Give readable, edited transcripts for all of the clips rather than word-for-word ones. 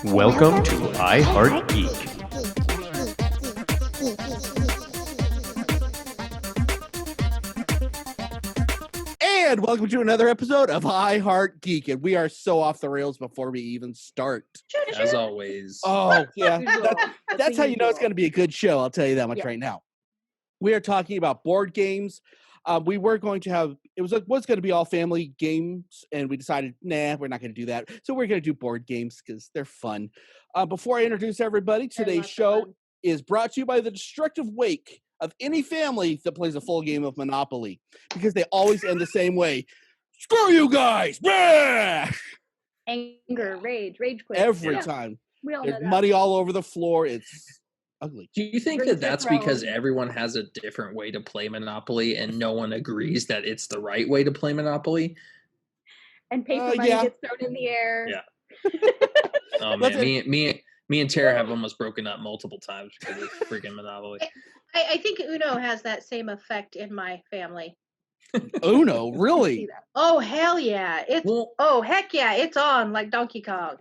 Welcome to I Heart Geek. And welcome to another episode of I Heart Geek. And we are so off the rails before we even start. As always. Oh, yeah. That's how you know it's going to be a good show. I'll tell you that much right now. We are talking about board games. We were going to have, was going to be all family games, and we decided, nah, we're not going to do that. So we're going to do board games because they're fun. Before I introduce everybody, today's show is brought to you by the destructive wake of any family that plays a full game of Monopoly, because they always end the same way. Screw you guys! Bah! Anger, rage quit. Every time. We all There's know that. money all over the floor. It's ugly. Do you think that that's because everyone has a different way to play Monopoly and no one agrees that it's the right way to play Monopoly? And paper money gets thrown in the air. Yeah. Oh man, me and Tara have almost broken up multiple times because of freaking Monopoly. I think Uno has that same effect in my family. Uno, really? Oh hell yeah! Heck yeah! It's on like Donkey Kong.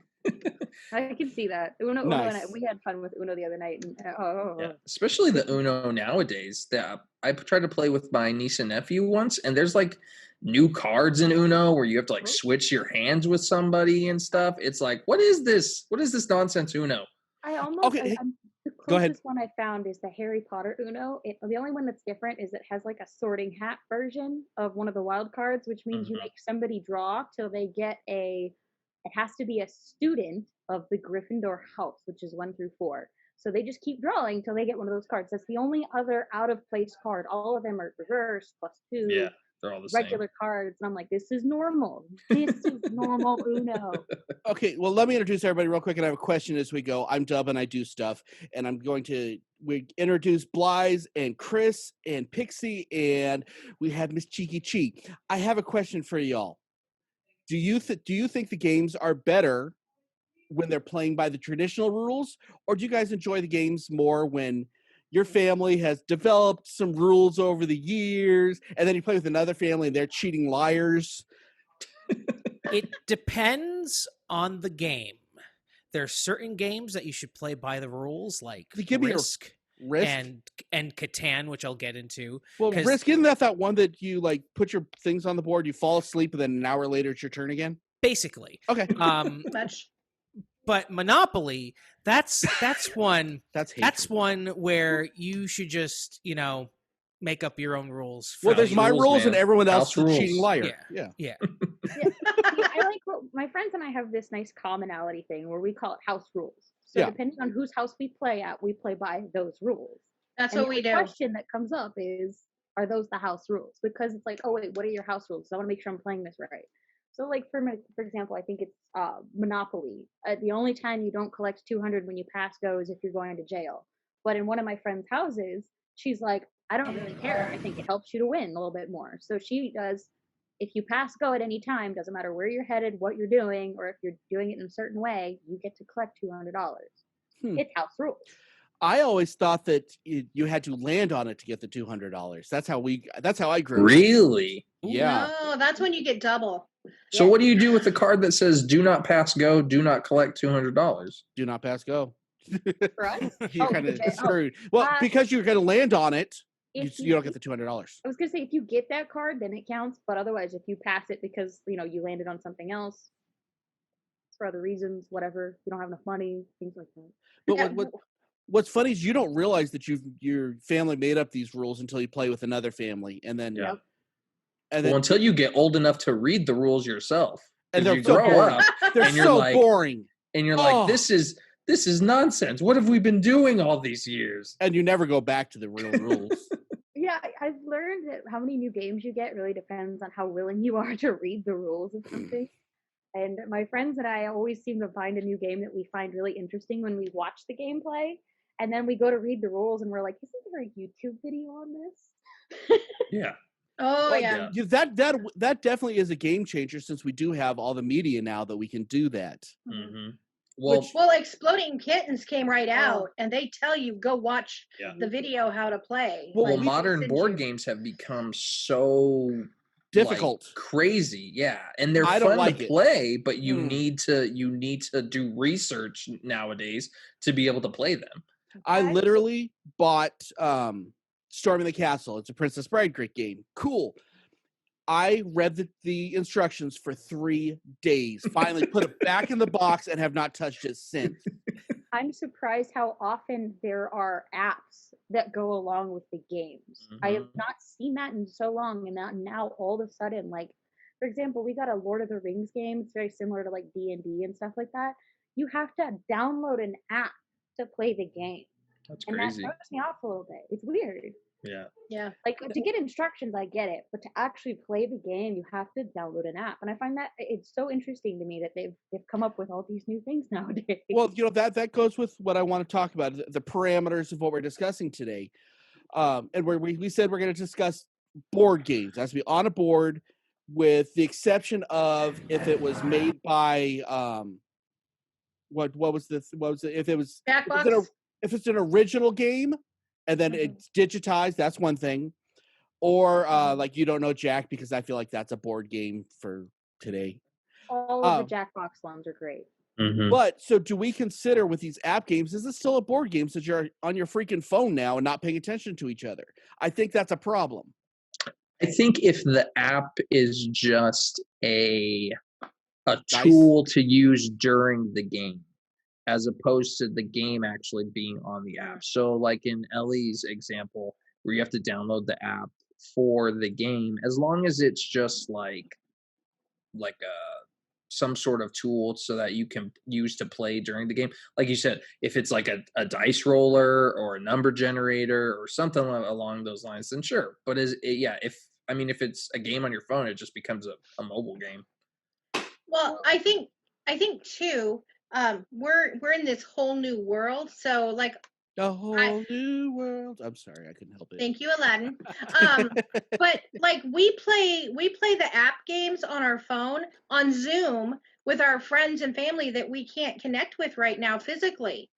I can see that. Uno, nice. and we had fun with Uno the other night. And, Yeah. Especially the Uno nowadays. I tried to play with my niece and nephew once, and there's like new cards in Uno where you have to like switch your hands with somebody and stuff. It's like, what is this? What is this nonsense Uno? I almost the Go ahead. closest one I found is the Harry Potter Uno. The only one that's different is it has like a sorting hat version of one of the wild cards, which means you make somebody draw till they get it has to be a student of the Gryffindor house, which is 1 through 4. So they just keep drawing till they get one of those cards. That's the only other out of place card. All of them are reverse, +2. Yeah, they're all the regular cards. And I'm like, this is normal. This is normal Uno. Okay, well, let me introduce everybody real quick, and I have a question as we go. I'm Dub, and I do stuff, and we introduce Blythe and Chris and Pixie, and we have Miss Cheeky Cheek. I have a question for y'all. Do you think the games are better when they're playing by the traditional rules, or do you guys enjoy the games more when your family has developed some rules over the years, and then you play with another family and they're cheating liars? It depends on the game. There are certain games that you should play by the rules, like Risk. And Catan, which I'll get into. Well, Risk, isn't that one that you like put your things on the board, you fall asleep, and then an hour later it's your turn again? Basically. Okay. But Monopoly, that's one that's one where you should just, make up your own rules. Well, there's my rules and everyone else is a cheating liar. Yeah. I like my friends and I have this nice commonality thing where we call it house rules. So depending on whose house we play at, we play by those rules. That's what we do. The question that comes up is, are those the house rules? Because it's like, oh wait, what are your house rules? So I want to make sure I'm playing this right. So like for example, I think it's Monopoly. The only time you don't collect 200 when you pass go is if you're going to jail. But in one of my friend's houses, she's like, I don't really care. I think it helps you to win a little bit more. So she does, if you pass go at any time, doesn't matter where you're headed, what you're doing, or if you're doing it in a certain way, you get to collect $200. It's house rules. I always thought that you had to land on it to get the $200. That's how I grew. Really? Yeah. No, that's when you get double. So what do you do with the card that says "Do not pass go, do not collect $200"? Do not pass go. For us? You're kind of screwed. Well, because you're going to land on it, you don't get the $200. I was going to say, if you get that card, then it counts. But otherwise, if you pass it because, you landed on something else for other reasons, whatever, you don't have enough money, things like that. But what's funny is you don't realize that your family made up these rules until you play with another family. And then, until you get old enough to read the rules yourself. And they're so boring. They're so boring. And you're like, this is nonsense. What have we been doing all these years? And you never go back to the real rules. Yeah, I've learned that how many new games you get really depends on how willing you are to read the rules of something. And my friends and I always seem to find a new game that we find really interesting when we watch the gameplay. And then we go to read the rules and we're like, isn't there a YouTube video on this? Yeah. Oh, yeah. That definitely is a game changer, since we do have all the media now that we can do that. Mm-hmm. Well, Exploding Kittens came right out, and they tell you, go watch the video how to play. Well, modern board games have become so difficult, like, crazy. Yeah, and they're fun to play, but you need to do research nowadays to be able to play them. I literally bought Storming the Castle. It's a Princess Bride game. Cool. I read the instructions for 3 days. Finally put it back in the box and have not touched it since. I'm surprised how often there are apps that go along with the games. I have not seen that in so long, and now all of a sudden, like, for example, we got a Lord of the Rings game. It's very similar to like D&D and stuff like that. You have to download an app to play the game. That's crazy. And that throws me off a little bit. It's weird. Yeah. Like, to get instructions, I get it, but to actually play the game, you have to download an app. And I find that it's so interesting to me that they've come up with all these new things nowadays. Well, that goes with what I want to talk about, the parameters of what we're discussing today. And we said we're going to discuss board games. It has to be on a board, with the exception of if it was made by what was it if it was Jackbox? if it's an original game and then it's digitized, that's one thing. Or like You Don't Know Jack, because I feel like that's a board game for today. All of the Jackbox ones are great. But so do we consider with these app games, is it still a board game since you're on your freaking phone now and not paying attention to each other? I think that's a problem. I think if the app is just a tool to use during the game, as opposed to the game actually being on the app. So like in Ellie's example, where you have to download the app for the game, as long as it's just like some sort of tool so that you can use to play during the game. Like you said, if it's like a dice roller or a number generator or something along those lines, then sure. But if it's a game on your phone, it just becomes a mobile game. Well, I think too, we're in this whole new world. So like a whole new world. I'm sorry, I couldn't help it. Thank you, Aladdin. But like we play the app games on our phone on Zoom with our friends and family that we can't connect with right now physically.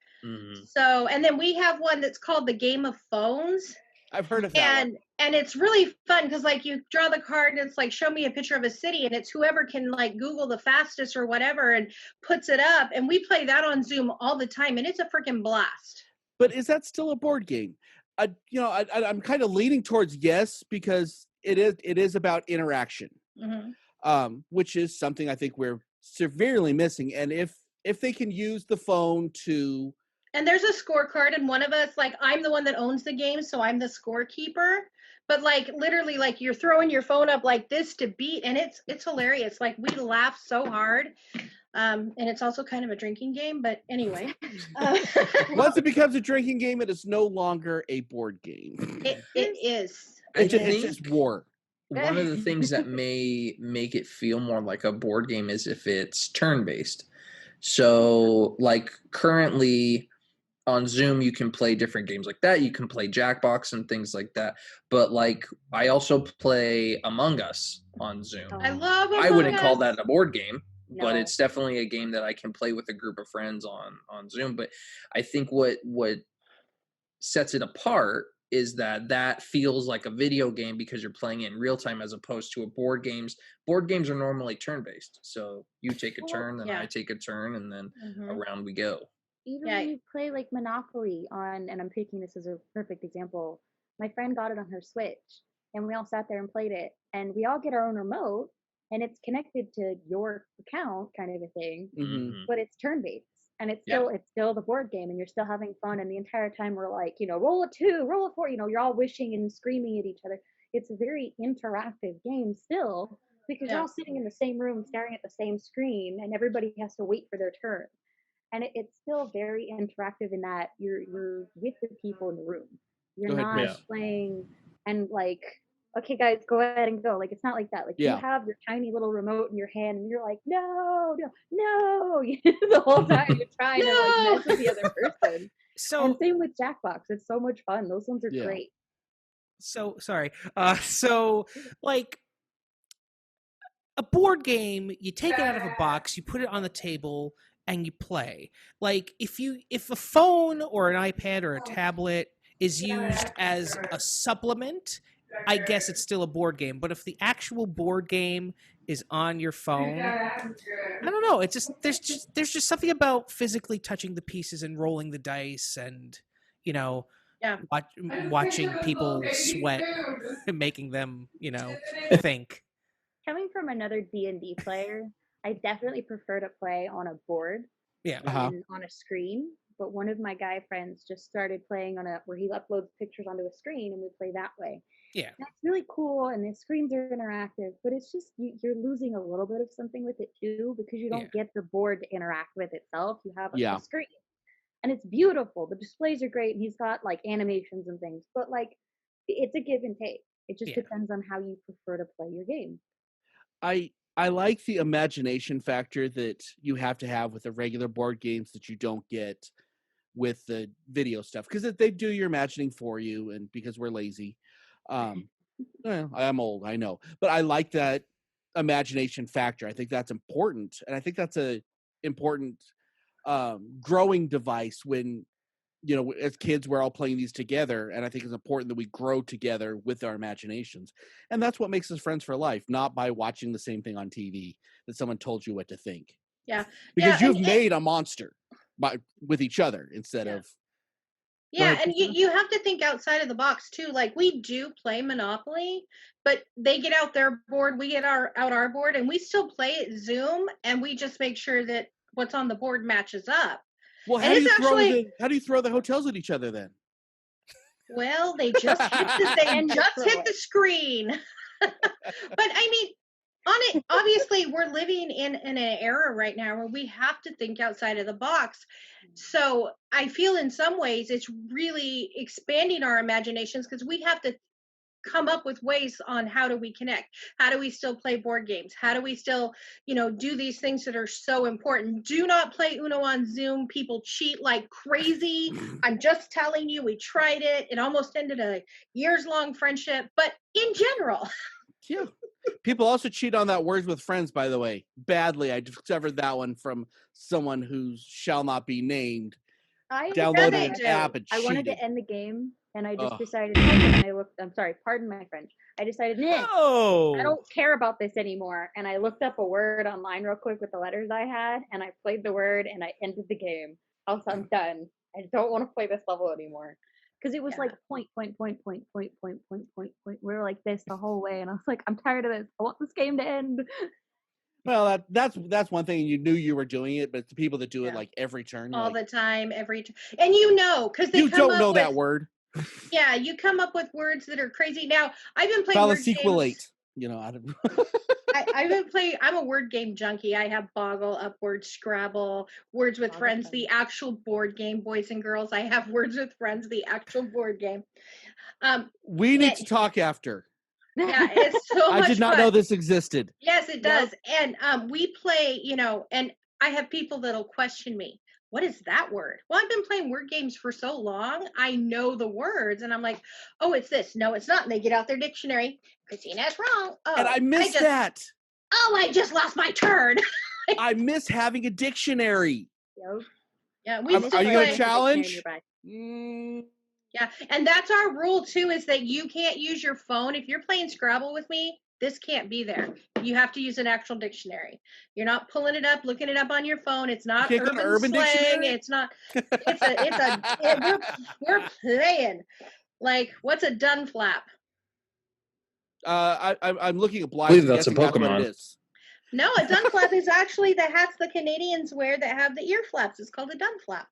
So, and then we have one that's called the Game of Phones. I've heard of that. And it's really fun because like you draw the card and it's like, show me a picture of a city, and it's whoever can like Google the fastest or whatever and puts it up. And we play that on Zoom all the time, and it's a freaking blast. But is that still a board game? I'm kind of leaning towards yes, because it is about interaction, which is something I think we're severely missing. And if they can use the phone to... And there's a scorecard, and one of us, like, I'm the one that owns the game, so I'm the scorekeeper. But like literally, like you're throwing your phone up like this to beat, and it's hilarious. Like we laugh so hard. And it's also kind of a drinking game, but anyway. Once it becomes a drinking game, it is no longer a board game. It is. It's just war. One of the things that may make it feel more like a board game is if it's turn-based. So, like, currently on Zoom, you can play different games like that. You can play Jackbox and things like that. But, like, I also play Among Us on Zoom. I love Among Us. I wouldn't call that a board game. No. But it's definitely a game that I can play with a group of friends on Zoom. But I think what sets it apart is that feels like a video game because you're playing it in real time as opposed to a board games. Board games are normally turn-based. So you take a turn, then I take a turn, and then around we go. Even when you play like Monopoly on, and I'm picking this as a perfect example, my friend got it on her Switch, and we all sat there and played it, and we all get our own remote, and it's connected to your account kind of a thing, but it's turn-based, and it's still the board game, and you're still having fun, and the entire time we're like, roll a 2, roll a 4, you're all wishing and screaming at each other. It's a very interactive game still, because you're all sitting in the same room staring at the same screen, and everybody has to wait for their turn. And it's still very interactive in that you're with the people in the room. You're not playing and like, okay, guys, go ahead and go. Like, it's not like that. Like, you have your tiny little remote in your hand, and you're like, no. The whole time you're trying to like mess with the other person. And same with Jackbox. It's so much fun. Those ones are great. So sorry. So like a board game, you take it out of a box, you put it on the table, and you play. Like if a phone or an iPad or a tablet is used as a supplement I guess it's still a board game. But if the actual board game is on your phone, I don't know. It's just there's just something about physically touching the pieces and rolling the dice and watching people sweat and making them think. Coming from another D&D player, I definitely prefer to play on a board than on a screen. But one of my guy friends just started playing on where he uploads pictures onto a screen and we play that way. Yeah. That's really cool, and the screens are interactive, but it's just you're losing a little bit of something with it too, because you don't get the board to interact with itself. You have a screen. And it's beautiful. The displays are great. He's got like animations and things, but like it's a give and take. It just depends on how you prefer to play your game. I like the imagination factor that you have to have with the regular board games that you don't get with the video stuff, because they do your imagining for you, and because we're lazy. Well, I'm old, I know, but I like that imagination factor. I think that's important, and I think that's a important growing device when as kids we're all playing these together, and I think it's important that we grow together with our imaginations, and that's what makes us friends for life, not by watching the same thing on TV that someone told you what to think. Because you've made a monster with each other instead of and you have to think outside of the box too. Like, we do play Monopoly, but they get out their board, we get out our board, and we still play it Zoom, and we just make sure that what's on the board matches up. Well, how do you throw the hotels at each other then? Well, they just hit the screen. But I mean, obviously we're living in an era right now where we have to think outside of the box. So I feel in some ways it's really expanding our imaginations, because we have to come up with ways on how do we connect, how do we still play board games, how do we still do these things that are so important. Do not play Uno on Zoom. People cheat like crazy. I'm just telling you, we tried it almost ended a years-long friendship. But in general, people also cheat on that Words with Friends, by the way, badly. I discovered that one from someone who shall not be named. I downloaded an app and cheated. I wanted to end the game, and I just decided, I'm sorry, pardon my French. I decided, I don't care about this anymore. And I looked up a word online real quick with the letters I had, and I played the word, and I ended the game. Also, I'm done. I don't want to play this level anymore. Because it was like point. We were like this the whole way, and I was like, I'm tired of this. I want this game to end. Well, that's one thing. You knew you were doing it, but it's the people that do it like every turn. All the time, and because they don't know that word. Yeah, you come up with words that are crazy. Now, I've been playing word games. I'm a word game junkie. I have Boggle, Upward, Scrabble, Words with Friends, the actual board game, boys and girls. I have Words with Friends, the actual board game. We need to talk after. Yeah, it's so much I did not know this existed. Yes, it does. And we play, and I have people that'll question me. What is that word? Well, I've been playing word games for so long. I know the words, and I'm like, oh, it's this. No, it's not. And they get out their dictionary. Christina's wrong. Oh, and I missed that. Oh, I just lost my turn. I miss having a dictionary. Yeah, are you going to challenge? Yeah, and that's our rule too, is that you can't use your phone. If you're playing Scrabble with me, this can't be there. You have to use an actual dictionary. You're not pulling it up, looking it up on your phone. It's not urban slang. Dictionary? It's not. We're playing. Like, what's a dun flap? I'm looking at Blythe. I believe that's a Pokemon. No, a dun flap is actually the hats the Canadians wear that have the ear flaps. It's called a dun flap.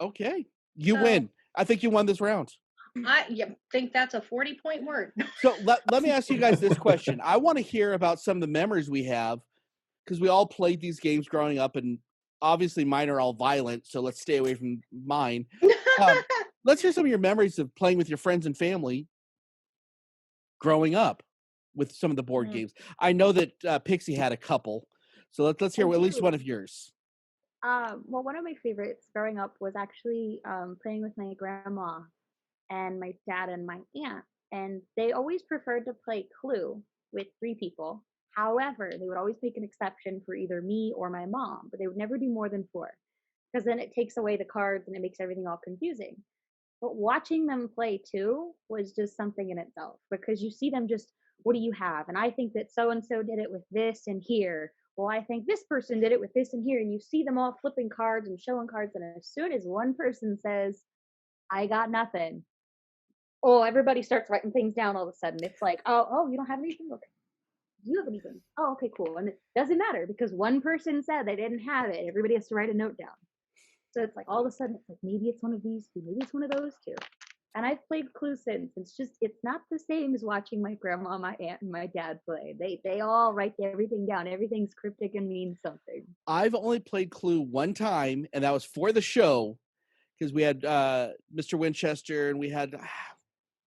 Okay, you win. I think you won this round. I think that's a 40-point word. So let me ask you guys this question. I want to hear about some of the memories we have, because we all played these games growing up, and obviously mine are all violent, so let's stay away from mine. Let's hear some of your memories of playing with your friends and family growing up with some of the board games. I know that Pixie had a couple, so let's hear at least one of yours. Well, one of my favorites growing up was actually playing with my grandma and my dad and my aunt. And they always preferred to play Clue with 3 people. However, they would always make an exception for either me or my mom, but they would never do more than 4, because then it takes away the cards and it makes everything all confusing. But watching them play too was just something in itself, because you see them just, what do you have? And I think that so and so did it with this and here. Well, I think this person did it with this and here. And you see them all flipping cards and showing cards. And as soon as one person says, I got nothing, oh, everybody starts writing things down all of a sudden. It's like, oh, you don't have anything? Okay. Do you have anything? Oh, okay, cool. And it doesn't matter because one person said they didn't have it. Everybody has to write a note down. So it's like all of a sudden, it's like maybe it's one of these two, maybe it's one of those two. And I've played Clue since. It's not the same as watching my grandma, my aunt, and my dad play. They all write everything down. Everything's cryptic and means something. I've only played Clue one time, and that was for the show because we had Mr. Winchester, and we had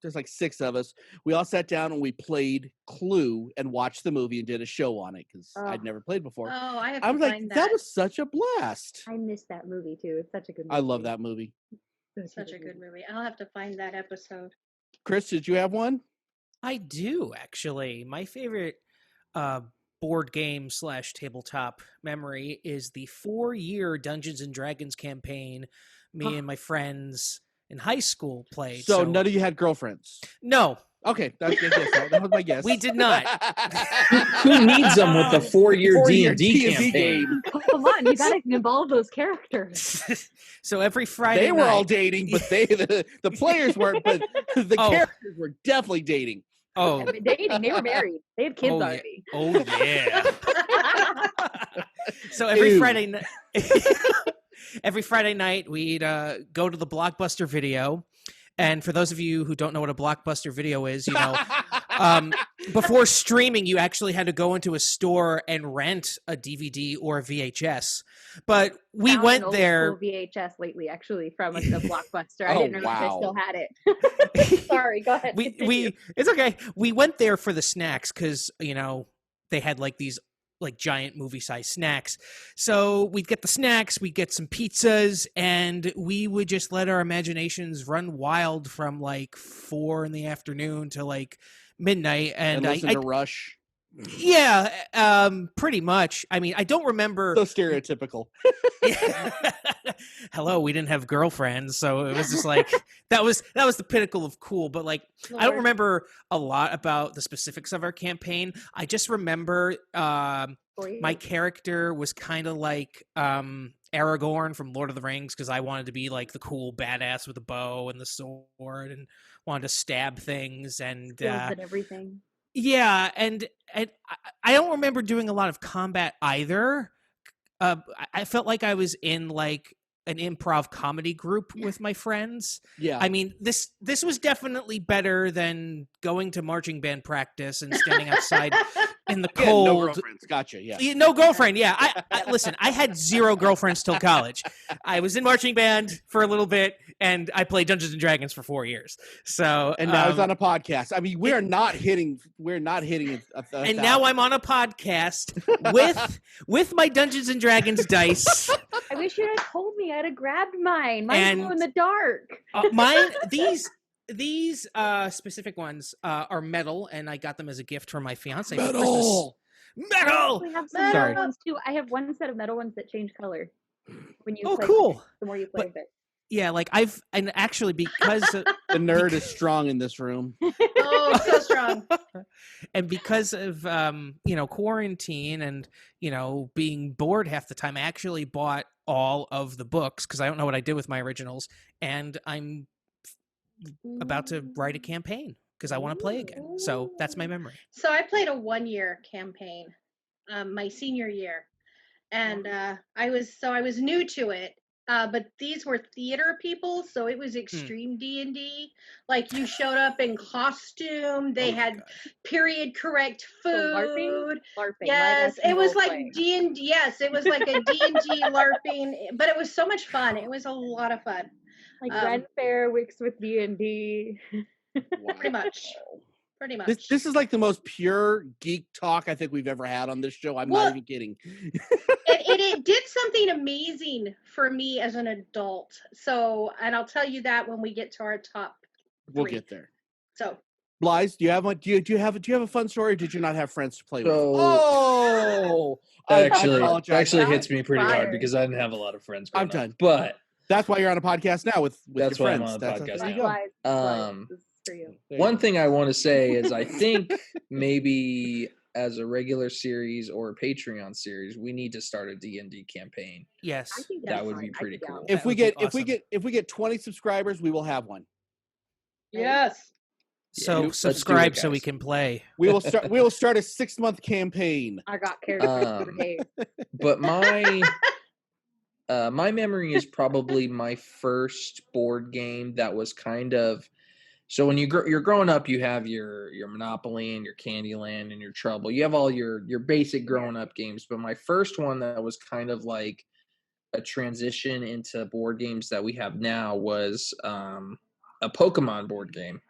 there's like 6 of us. We all sat down and we played Clue and watched the movie and did a show on it because I'd never played before. Oh, I have to I was like, find that was such a blast. I missed that movie too. It's such a good movie. I love that movie. Such a good movie. I'll have to find that episode. Chris, did you have one? I do, actually. My favorite board game / tabletop memory is the 4-year Dungeons and Dragons campaign me and my friends in high school played. So none of you had girlfriends? No. Okay, that was my guess. We did not. Who needs them with the 4-year D&D campaign? Come on, you gotta involve those characters. So every Friday they were all dating, but the players weren't. But the characters were definitely dating. Oh, dating. They were married. They had kids already. Oh yeah. So every Friday night. Every Friday night, we'd go to the Blockbuster Video. And for those of you who don't know what a Blockbuster Video is, before streaming, you actually had to go into a store and rent a DVD or a VHS. But we went there. VHS lately, actually, from a Blockbuster. I didn't realize I still had it. Sorry, go ahead. It's okay. We went there for the snacks because they had like these giant movie-sized snacks. So we'd get the snacks, we'd get some pizzas, and we would just let our imaginations run wild from 4 in the afternoon to midnight. And listen to Rush. Yeah, pretty much. I mean, I don't remember. So stereotypical. Hello, we didn't have girlfriends, so it was just that was the pinnacle of cool. But I don't remember a lot about the specifics of our campaign. I just remember my character was kind of like Aragorn from Lord of the Rings because I wanted to be the cool badass with a bow and the sword and wanted to stab things and everything. Yeah, and I don't remember doing a lot of combat either. I felt like I was in an improv comedy group with my friends. Yeah. I mean, this was definitely better than going to marching band practice and standing outside in the cold. No girlfriends. Gotcha. Yeah. No girlfriend. Yeah. I listen, I had 0 girlfriends till college. I was in marching band for a little bit and I played Dungeons and Dragons for 4 years. So, and now I was on a podcast. I mean, we're not hitting and now I'm on a podcast with my Dungeons and Dragons dice. I wish you had told me. I'd have grabbed mine. Mine's glow in the dark. These specific ones are metal, and I got them as a gift from my fiance. Metal. I have some metal ones too. I have one set of metal ones that change color when you. play cool! The more you play with it. Yeah, actually because the nerd is strong in this room. Oh, so strong. And because of quarantine and being bored half the time, I actually bought all of the books because I don't know what I did with my originals, and I'm about to write a campaign because I want to play again. So that's my memory. So I played a 1-year campaign, my senior year, and I was new to it. But these were theater people, so it was extreme D&D. You showed up in costume. They had period correct food. LARPing. Yes, it was like D&D. Yes, it was like a D&D LARPing, but it was so much fun. It was a lot of fun. Ren Fair mixed with D&D. Pretty much. This is the most pure geek talk I think we've ever had on this show. I'm not even kidding. It did something amazing for me as an adult. So, and I'll tell you that when we get to our top 3. We'll get there. So, Blythe, do you have one? Do you have a fun story? Or did you not have friends to play with? Oh, actually hits me pretty hard because I didn't have a lot of friends. I'm done. But That's why you're on a podcast now with That's your why friends. I'm on a podcast There you now. go. This is for you. One thing I want to say is I think maybe as a regular series or a Patreon series, we need to start a D&D campaign. Yes. I think That that's would be fine. pretty I'd cool. down. If we get 20 subscribers, we will have one. Yes. So let's do subscribe it, so we guys. can play. We will start a 6-month campaign. I got carried away for days. But my memory is probably my first board game that was kind of, so when you're growing up, you have your Monopoly and your Candyland and your Trouble. You have all your basic growing up games. But my first one that was kind of like a transition into board games that we have now was a Pokemon board game.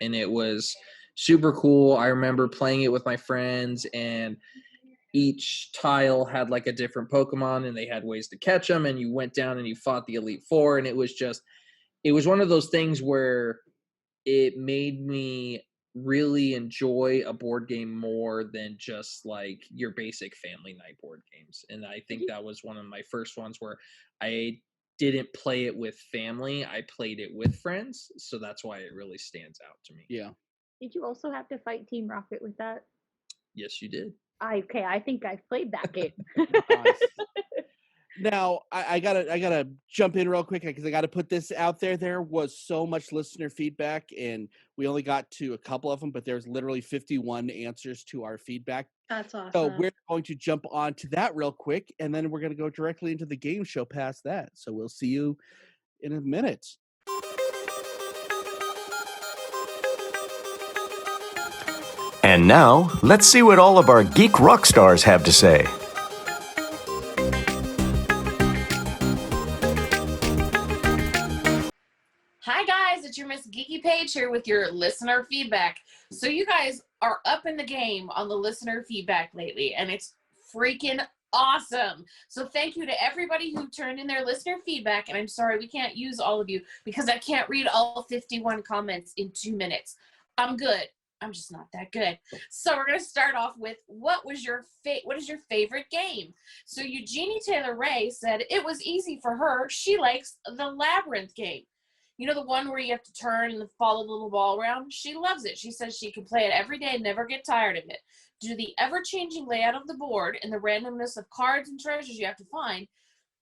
And it was super cool. I remember playing it with my friends, and each tile had like a different Pokemon, and they had ways to catch them, and you went down and you fought the Elite Four. And it was one of those things where it made me really enjoy a board game more than just like your basic family night board games. And I think that was one of my first ones where I didn't play it with family. I played it with friends. So that's why it really stands out to me. Yeah. Did you also have to fight Team Rocket with that? Yes, you did. I think I played that game. Nice. Now, I gotta jump in real quick because I gotta put this out there. There was so much listener feedback, and we only got to a couple of them, but there's literally 51 answers to our feedback. That's awesome. So we're going to jump on to that real quick, and then we're going to go directly into the game show past that. So we'll see you in a minute. And now, let's see what all of our geek rock stars have to say. Hi guys, it's your Miss Geeky Paige here with your listener feedback. So you guys are up in the game on the listener feedback lately, and it's freaking awesome. So thank you to everybody who turned in their listener feedback, and I'm sorry we can't use all of you because I can't read all 51 comments in 2 minutes. I'm good. I'm just not that good. So we're going to start off with what is your favorite game? So Eugenie Taylor Ray said it was easy for her. She likes the Labyrinth game. You know, the one where you have to turn and follow the little ball around? She loves it. She says she can play it every day and never get tired of it. Due to the ever-changing layout of the board and the randomness of cards and treasures you have to find,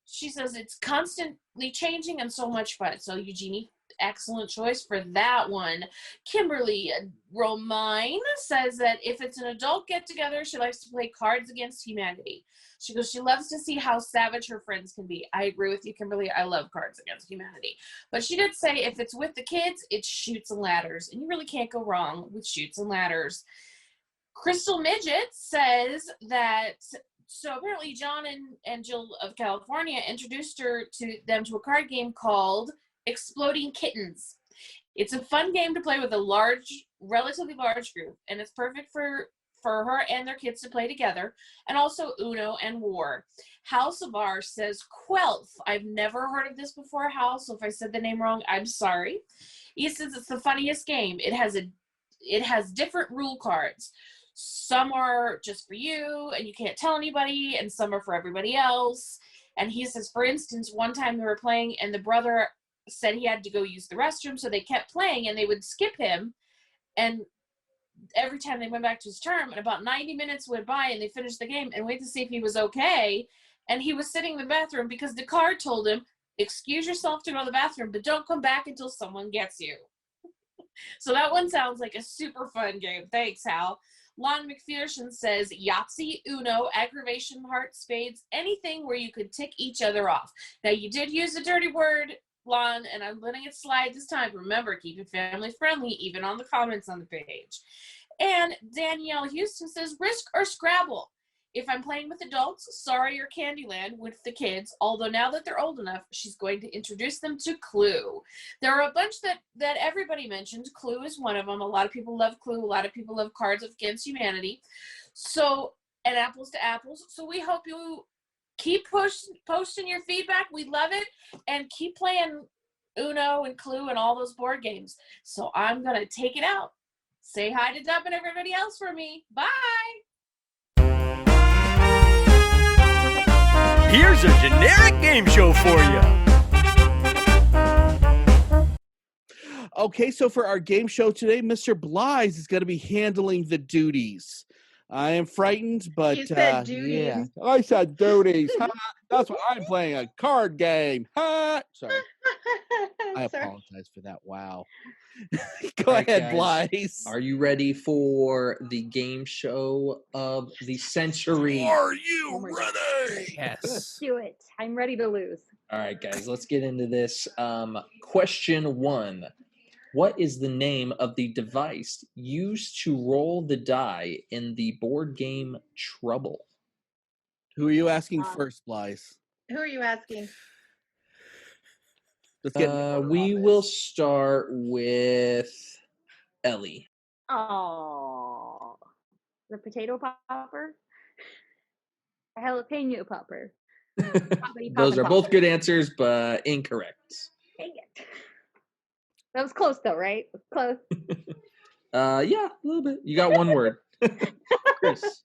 she says it's constantly changing and so much fun. So, Eugenie, excellent choice for that one. Kimberly Romine says that if it's an adult get-together, she likes to play Cards Against Humanity. She goes, she loves to see how savage her friends can be. I agree with you, Kimberly. I love Cards Against Humanity. But she did say if it's with the kids, it's Chutes and Ladders. And you really can't go wrong with Chutes and Ladders. Crystal Midget says that, so apparently John and Jill of California introduced them to a card game called Exploding Kittens. It's a fun game to play with a relatively large group, and it's perfect for her and their kids to play together, and also Uno and War. House of R says Quelf. I've never heard of this before, House, so if I said the name wrong, I'm sorry. He says it's the funniest game. It has different rule cards. Some are just for you, and you can't tell anybody, and some are for everybody else. And he says, for instance, one time they were playing, and the brother said he had to go use the restroom, so they kept playing, and they would skip him, and every time they went back to his term, and about 90 minutes went by, and they finished the game and waited to see if he was okay, and he was sitting in the bathroom because the card told him, excuse yourself to go to the bathroom, but don't come back until someone gets you. So that one sounds like a super fun game. Thanks, Hal. Lon McPherson says Yahtzee, Uno, Aggravation, Heart, Spades, anything where you could tick each other off. Now, you did use a dirty word, Lon, and I'm letting it slide this time. Remember, keep it family friendly, even on the comments on the page. And Danielle Houston says Risk or Scrabble. If I'm playing with adults, Sorry or Candyland with the kids, although now that they're old enough, she's going to introduce them to Clue. There are a bunch that everybody mentioned. Clue is one of them. A lot of people love Clue. A lot of people love Cards Against Humanity. So, and Apples to Apples. So we hope you keep posting your feedback. We love it. And keep playing Uno and Clue and all those board games. So I'm going to take it out. Say hi to Dub and everybody else for me. Bye. Here's a generic game show for you. Okay, so for our game show today, Mr. Blythe is going to be handling the duties. I am frightened, but You said duties. yeah, I said duties. That's why I'm playing a card game. Sorry, I apologize for that. Wow. Go right, ahead, guys. Blythe. Are you ready for the game show of the century? Are you ready? Yes. Do it. I'm ready to lose. All right, guys, let's get into this. Question 1. What is the name of the device used to roll the die in the board game Trouble? Who are you asking first, Blythe? Who are you asking? Let's get We will start with Ellie. Oh, the potato popper, a jalapeno popper. Those are both good answers, but incorrect. Dang it. That was close, though, right? Close. Yeah, a little bit. You got one word. Chris.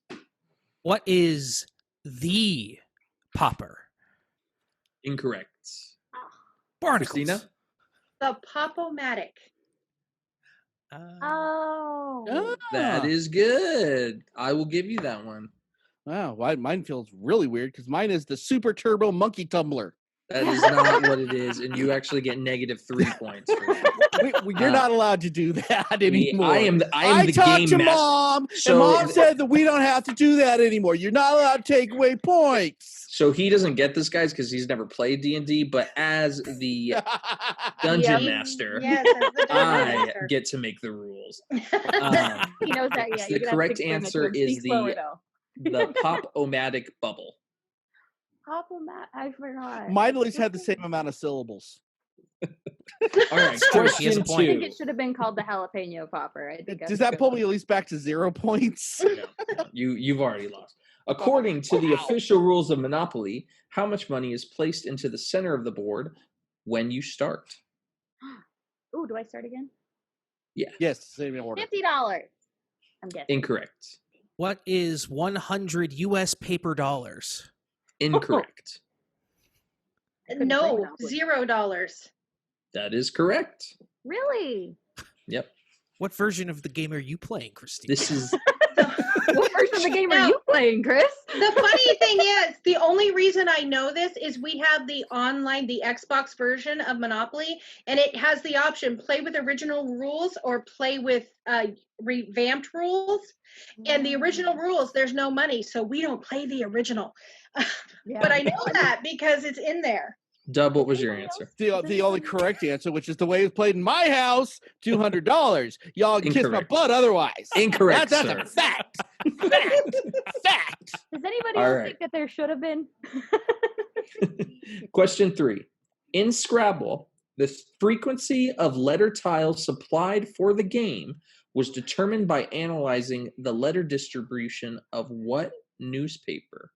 What is the popper? Incorrect. Barnacles. Christina? The Pop-O-Matic. Oh. That is good. I will give you that one. Wow, mine feels really weird because mine is the Super Turbo Monkey Tumbler. That is not what it is, and you actually get -3 points for that. You're not allowed to do that anymore. I am the talked game to master. Mom, So- and Mom said that we don't have to do that anymore. You're not allowed to take away points. So he doesn't get this, guys, because he's never played D&D, but as the dungeon master, Yes, as the dungeon I master. get to make the rules. He knows that, yeah. The you're gonna have to correct explain it to answer him. is Speak slower, though. the Pop-O-Matic bubble. Pop-O-Matic, I forgot. Mine at least had the same amount of syllables. All right, true. He has a question point. I think 2. it should have been called the jalapeno popper. I think Does that pull me at least back to 0 points? You've already lost. According to the official rules of Monopoly, how much money is placed into the center of the board when you start? Ooh, do I start again? Yes, same order. $50. I'm guessing. Incorrect. What is 100 U.S. paper dollars? Incorrect. Couldn't play No, Monopoly. $0. That is correct. Really? Yep. What version of the game are you playing, Christine? This is What version of the game are No. you playing, Chris? The funny thing is, the only reason I know this is we have the Xbox version of Monopoly, and it has the option play with original rules or play with revamped rules. And the original rules, there's no money, so we don't play the original. Yeah. But I know that because it's in there. Dub. What was your answer? The only correct answer, which is the way it's played in my house, $200. Y'all can kiss my Incorrect. butt otherwise. Incorrect, That's sir. a fact. Fact. Does anybody All else right. think that there should have been? Question 3. In Scrabble, the frequency of letter tiles supplied for the game was determined by analyzing the letter distribution of what newspaper?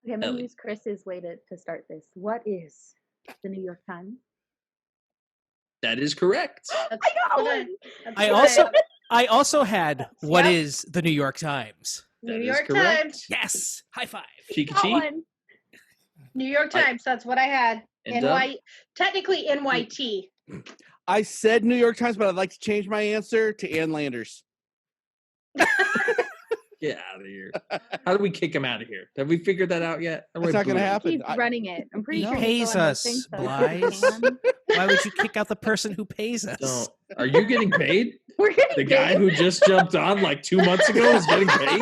Okay, I'm going Ellie. to use Chris's way to start this. What is the New York Times? That is correct. That's I got what one! that's what I also had what Yep. is the New York Times? That New is York correct. Times. Yes, high five. Cheeky Got cheek. one. New York Times. That's what I had. And Dub? Technically NYT. I said New York Times, but I'd like to change my answer to Ann Landers. Get out of here. How do we kick him out of here? Have we figured that out yet? It's not going to happen. He's running it. I'm pretty He sure pays he's still on those us, things, so Blythe. can. Why would you kick out the person who pays us? Don't. Are you getting paid? We're getting The guy paid. who just jumped on like 2 months ago is getting paid?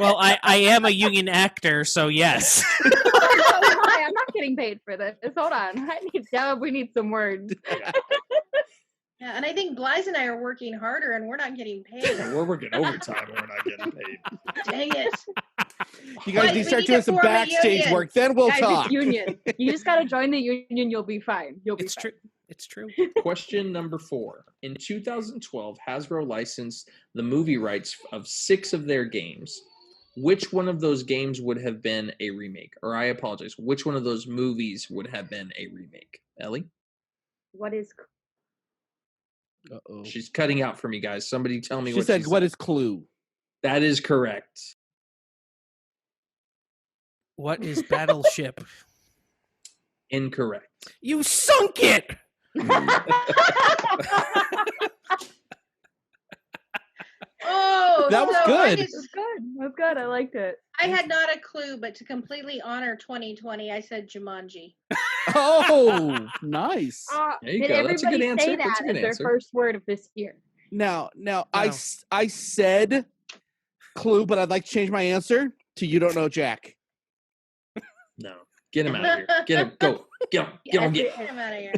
Well, I am a union actor, so yes. So am I. I'm not getting paid for this. Hold on. We need some words. Yeah, and I think Blythe and I are working harder and we're not getting paid. We're working overtime and we're not getting paid. Dang it. You guys Guys, need we to start need doing to some form a backstage union. work. Then we'll Guys, talk. it's union. You just gotta join the union. You'll be fine. You'll be It's fine. true. It's true. Question number 4. In 2012, Hasbro licensed the movie rights of 6 of their games. Which one of those games would have been a remake? Or I apologize. Which one of those movies would have been a remake? Ellie? What is Uh-oh. She's cutting out for me, guys. Somebody tell me She what said, she "What is Clue?" That is correct. What is Battleship? Incorrect. You sunk it! Oh, That was so good. That's good. That's good. I liked it. I had not a clue, but to completely honor 2020, I said Jumanji. Oh, nice. There you Did go. That's a good everybody answer. say That's a that good as their answer. first word of this year? Now, No. I said clue, but I'd like to change my answer to you don't know Jack. No. Get him out of here. Get him. Go. Get him. Get him. Get him out of here.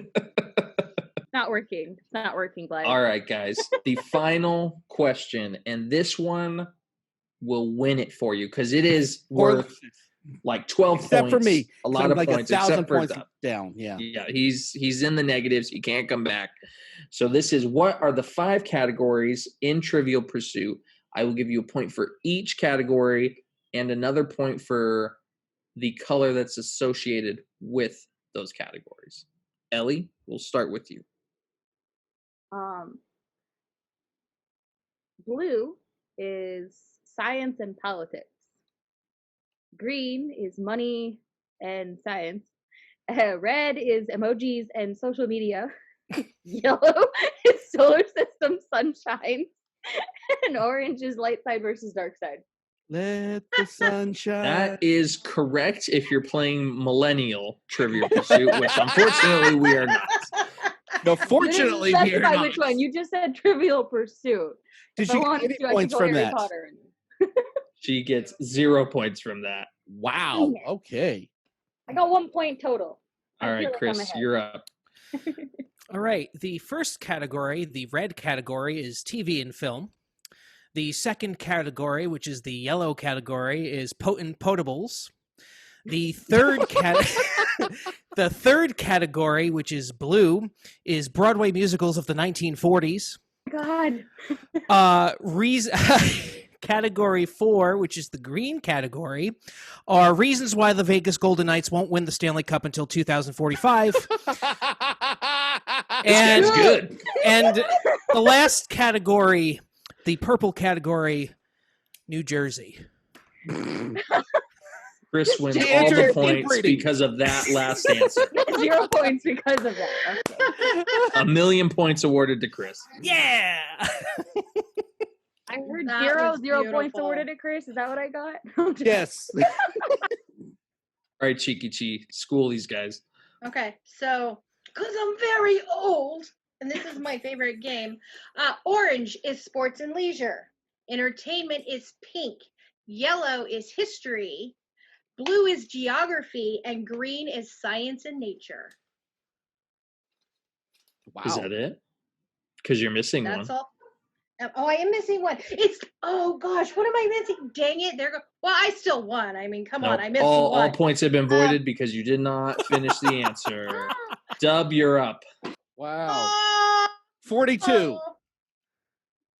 Not working. It's not working, Blythe. All right, guys. The final question, and this one will win it for you because it is worth like 12 Except points. for me. A lot of like points. 1,000 except for points Dub. down. Yeah. Yeah, he's in the negatives. He can't come back. So this is what are the 5 categories in Trivial Pursuit. I will give you a point for each category and another point for the color that's associated with those categories. Ellie, we'll start with you. Blue is science and politics. Green is money and science. Red is emojis and social media. Yellow is solar system sunshine. And orange is light side versus dark side. Let the sun shine. That is correct if you're playing Millennial Trivial Pursuit, which unfortunately we are not. No, fortunately, you didn't we are specify not. which one. You just said Trivial Pursuit. Did If I you wanted get to, any I points could go from Harry that? Potter in. She gets 0 points from that. Wow. Okay. I got 1 point total. I All feel right, like Chris, I'm ahead. you're up. All right. The first category, the red category, is TV and film. The second category, which is the yellow category, is potent potables. The third the third category, which is blue, is Broadway musicals of the 1940s. God. Category 4, which is the green category, are reasons why the Vegas Golden Knights won't win the Stanley Cup until 2045. And That's good. And the last category, the purple category, New Jersey. Chris wins The all answer the is points inbreeding. because of that last answer. 0 points because of that. Okay. 1,000,000 points awarded to Chris. Yeah. I heard That 0 was points beautiful. awarded to Chris. Is that what I got? Yes. All right, Cheeky Chi, school these guys. Okay, so because I'm very old, and this is my favorite game, orange is sports and leisure. Entertainment is pink. Yellow is history. Blue is geography. And green is science and nature. Wow. Is that it? Because you're missing That's one. all. Oh, I am missing one. Oh gosh, what am I missing? Dang it! Well, I still won. I mean, come on, Nope. I missed all one. points have been voided because you did not finish the answer. Dub, you're up. Wow. Oh, 42.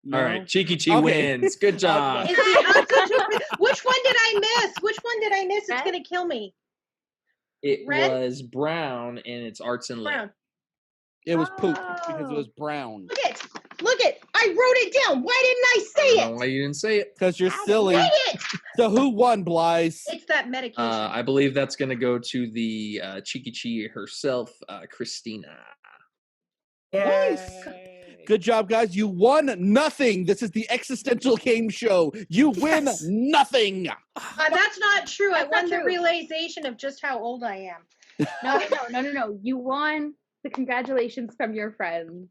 No? All right, Cheeky Chi Okay. wins. Good job. Is the answer to which one did I miss? Which one did I miss? It's Red? gonna kill me. It Red? was brown, and it's arts and lit. Brown. It was poop because it was brown. Look it. I wrote it down. Why didn't I I say don't know it? why you didn't say it. Because you're silly. Dang it! So who won, Blythe? It's that medication. I believe that's going to go to the Cheeky Chi herself, Christina. Nice. Good job, guys. You won nothing. This is the existential game show. You win Yes. nothing. That's not true. I That's not won the true. realization of just how old I am. No. You won the congratulations from your friends.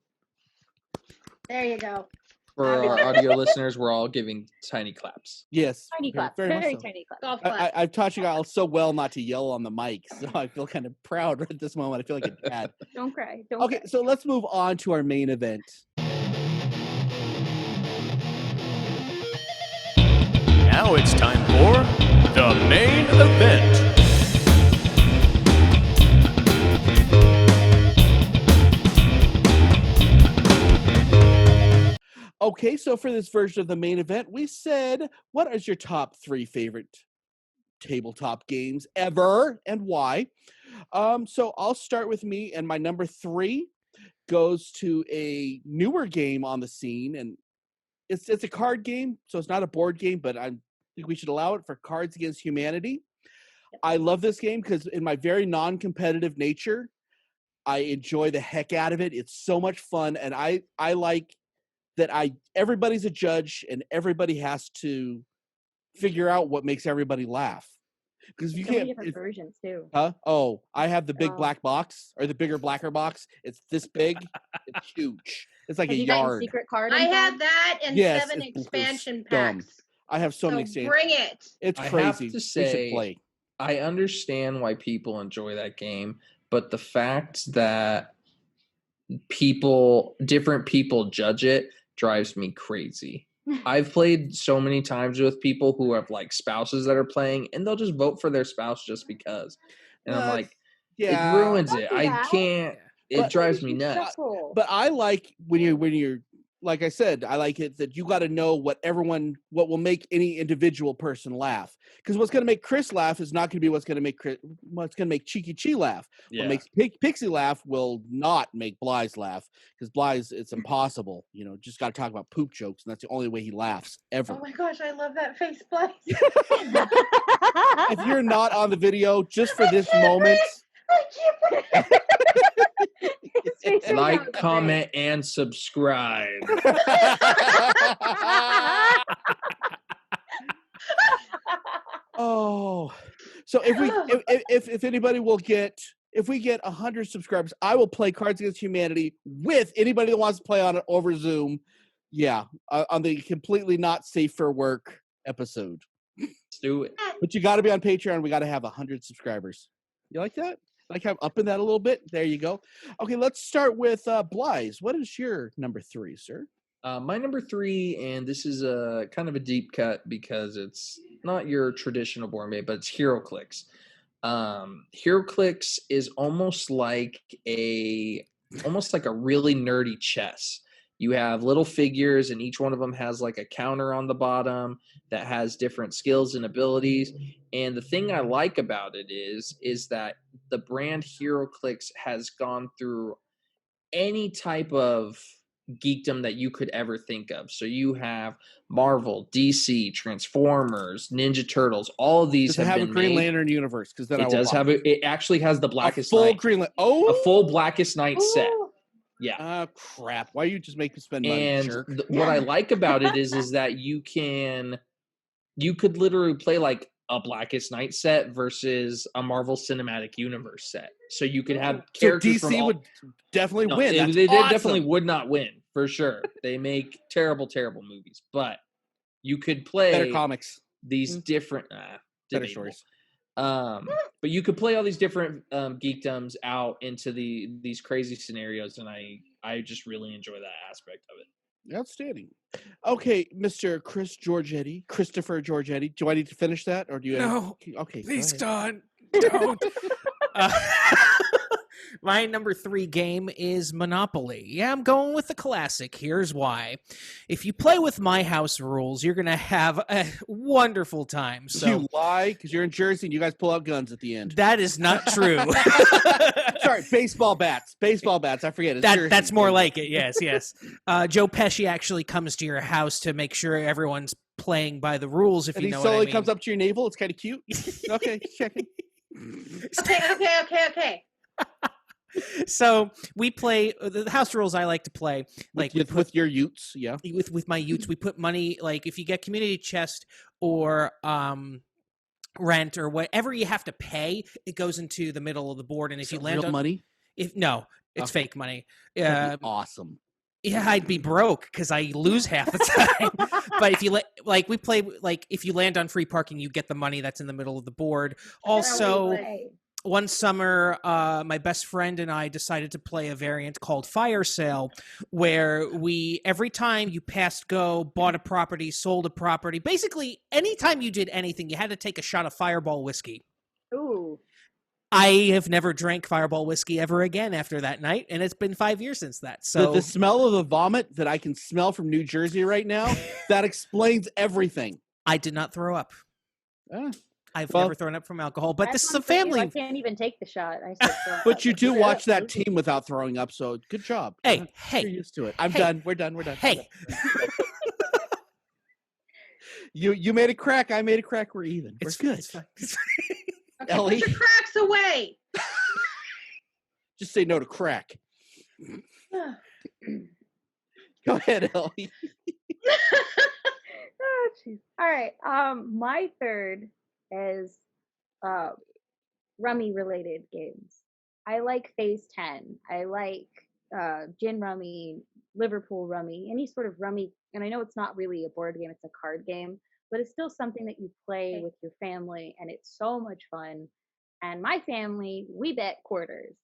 There you go. For our audio listeners, we're all giving tiny claps. Yes. Tiny clap. Very much Very so. tiny clap. Golf clap. I've taught you guys so well not to yell on the mic, so I feel kind of proud at this moment. I feel like a dad. Don't cry. Don't Okay, cry. so let's move on to our main event. Now it's time for the main event. Okay, so for this version of the main event, we said, what is your top 3 favorite tabletop games ever and why? So I'll start with me, and my number 3 goes to a newer game on the scene, and it's a card game, so it's not a board game, but I think we should allow it for Cards Against Humanity. I love this game because in my very non-competitive nature, I enjoy the heck out of it. It's so much fun, and I like that everybody's a judge and everybody has to figure out what makes everybody laugh. Because you can't different versions too. Huh? Oh, I have the big black box or the blacker box. It's this big. It's huge. It's like a yard. Secret card. I have that and 7 it's expansion dumb. packs. I have so many expansions. Bring it. It's crazy. I have to say, we should play. I understand why people enjoy that game, but the fact that different people judge it drives me crazy. I've played so many times with people who have like spouses that are playing, and they'll just vote for their spouse just because. And I'm like, it ruins it. I can't. It drives me nuts. But I like when you're like I said, I like it that you got to know what will make any individual person laugh. Because what's going to make Chris laugh is not going to be what's going to make Cheeky Chi laugh. Yeah. What makes Pixie laugh will not make Bly's laugh. Because Bly's, it's impossible. Just got to talk about poop jokes, and that's the only way he laughs ever. Oh my gosh, I love that face, Bly. If you're not on the video, just for this moment. Like, comment, and subscribe. Oh, so if anybody will get, if we get 100 subscribers, I will play Cards Against Humanity with anybody that wants to play on it over Zoom. Yeah, on the completely not safe for work episode. Let's do it. But you got to be on Patreon. We got to have 100 subscribers. You like that? Like I'm upping that a little bit. There you go. Okay, let's start with Bly's. What is your number 3, sir? My number 3, and this is a kind of a deep cut because it's not your traditional board game, but it's HeroClix. HeroClix is almost like a really nerdy chess. You have little figures, and each one of them has like a counter on the bottom that has different skills and abilities. And the thing I like about it is that the brand HeroClix has gone through any type of geekdom that you could ever think of. So you have Marvel, DC, Transformers, Ninja Turtles. All of these have a Green Lantern universe, because then it does have it. It actually has the Blackest full Night. a full Blackest Night set. Yeah. Oh, crap. Why you just make me spend money, and jerk? What I like about it is that you could literally play like a Blackest Night set versus a Marvel Cinematic Universe set. So you could have characters DC would definitely win. They definitely would not win, for sure. They make terrible, terrible movies. But you could play better comics. These different better stories. But you could play all these different geekdoms out into these crazy scenarios, and I just really enjoy that aspect of it. Outstanding. Okay, Mr. Christopher Giorgetti. Do I need to finish that, or do you? No. Okay. Please don't. My number 3 game is Monopoly. Yeah, I'm going with the classic. Here's why. If you play with my house rules, you're going to have a wonderful time. So you lie, because you're in Jersey and you guys pull out guns at the end. That is not true. Sorry, baseball bats. I forget. It's that's more like it. Yes. Joe Pesci actually comes to your house to make sure everyone's playing by the rules, if and you know he what I slowly mean. comes up to your navel. It's kind of cute. Okay, checking. Okay. So we play the house rules. I like to play like with your utes, yeah. With my utes, we put money, like if you get community chest or rent or whatever you have to pay, it goes into the middle of the board. And if you land on money, it's fake money. Awesome. Yeah, I'd be broke because I lose half the time. But if you we play if you land on free parking, you get the money that's in the middle of the board. Also, one summer, my best friend and I decided to play a variant called Fire Sale, where every time you passed go, bought a property, sold a property, basically anytime you did anything, you had to take a shot of Fireball whiskey. Ooh. I have never drank Fireball whiskey ever again after that night, and it's been 5 years since that. So the smell of the vomit that I can smell from New Jersey right now, that explains everything. I did not throw up. I've never thrown up from alcohol, but this is a family. I can't even take the shot. But you do watch that team without throwing up, so good job. Hey. You're used to it. I'm done. We're done. Hey. You made a crack. I made a crack. We're even. We're good. It's fine. Ellie. Put your cracks away. Just say no to crack. Go ahead, Ellie. Oh, jeez. All right. My third is rummy related games. I like Phase 10. I like gin rummy, Liverpool rummy, any sort of rummy. And I know it's not really a board game; it's a card game, but it's still something that you play with your family, and it's so much fun. And my family, we bet quarters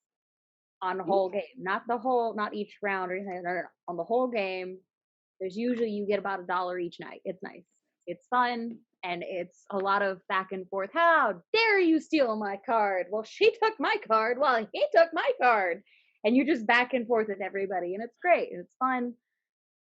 on the whole game, not each round or anything. No. On the whole game. There's usually you get about $1 each night. It's nice. It's fun. And it's a lot of back and forth. How dare you steal my card? Well, she took my card. Well, he took my card. And you're just back and forth with everybody. And it's great. And it's fun.